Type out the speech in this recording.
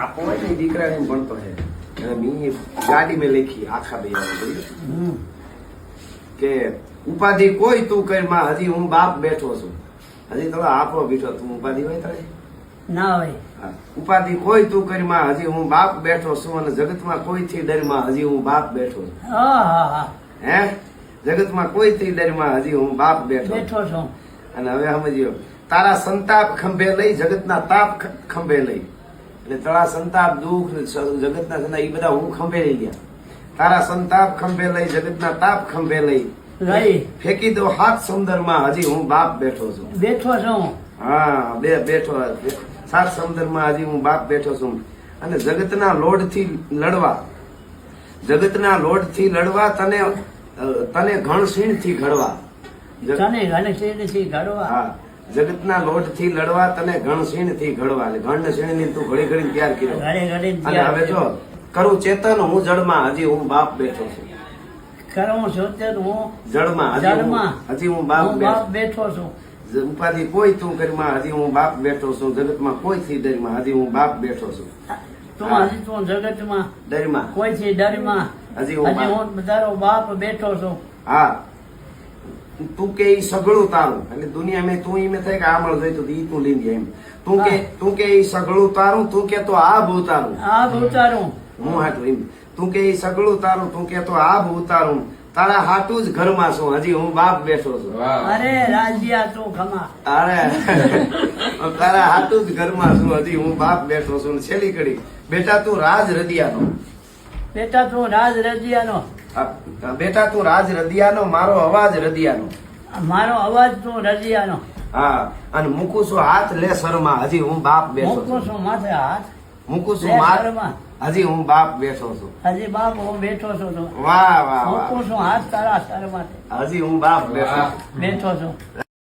આપો હોય ને દીકરાને ભણતો હે અને મી ગાડી મેં લખી આખા બે કે ઉપાધિ કોઈ તું કર માં હજી હું બાપ બેઠો છું હજી તો આપો બેઠો તું ઉપાધિ હોય તારે ના હોય. ઉપાધિ કોઈ તું કરી માં હજી હું બાપ બેઠો છું અને જગતમાં કોઈ થી ડર માં હજી હું બાપ બેઠો છું. હે જગતમાં કોઈ થી ડર માં હજી હું બાપ બેઠો છું. અને હવે સમજ્યો તારા સંતાપ ખંભે લઈ જગતના તાપ ખંભે લઈ એટલે તારા સંતાપ દુઃખ જગતના સંતાપ એ બધા હું ખંભે લઈ ગયા. તારા સંતાપ ખંભે લઈ જગતના તાપ ખંભે લઈ ફેંકી દો હાથ સમુદ્રમાં હજી હું બાપ બેઠો છું. હા બેઠો સાત સમુદ્રમાં હજી હું બાપ બેઠો છું. અને જગતના લોડ થી લડવા જગતના લોડ થી લડવા તને ઘણસીણ થી ઘડવા હા જગતના લોટ થી લડવા તને ઘણસીણ થી ઘડવા ઘણસીણ ની તું ઘડી ઘડી તૈયાર કર્યો. અને હવે જો કરું ચેતન હું જળમાં હજી હું બાપ બેઠો છું. જળમાં હજી હું બાપ બેઠો છું. ઉપાધિ કોઈ તું કરીમાં હજી હું બાપ બેઠો છું. જગતમાં કોઈ થી ડરમાં હજી હું બાપ બેઠો છું. જગતમાં ડરમાં કોઈ થી ડરમાં હજી હું તારો બાપ બેઠો છું. હા તું કે ઈ સગળું તારું એટલે દુનિયા તું એમ થાય કે આ મળ જોઈતું ઈ તું લઈ એમ તું કે ઈ સગળું તારું તું કે તો આ ભૂતારું હું હાટું એમ તું કે ઈ સગળું તારું તું કે તો આ ભૂતારું તારા હાટું જ ઘરમાં છું હજી હું બાપ બેઠો છું. અરે રાજ્યા તું ખમા અરે તારા હાટું જ ઘરમાં છું હજી હું બાપ બેઠો છું. છેલ્લી કડી બેટા તું રાજ રદિયાનો બેટા તું રાજ રદિયાનો બેટા તું રાજ રદિયાનો મારો અવાજ રદિયાનો મારો અવાજ તું રદિયાનો. હા અને મૂકું છું હાથ લે શરમાં હજી હું બાપ બેઠો છું. મૂકું છું માથે હાથ મૂકું છું હજી હું બાપ બેઠો છું. હજી બાપ હું બેઠો છું. વાહ વાહ મૂકું છું હાથ તારા શરમાં હજી હું બાપ બેઠો છું.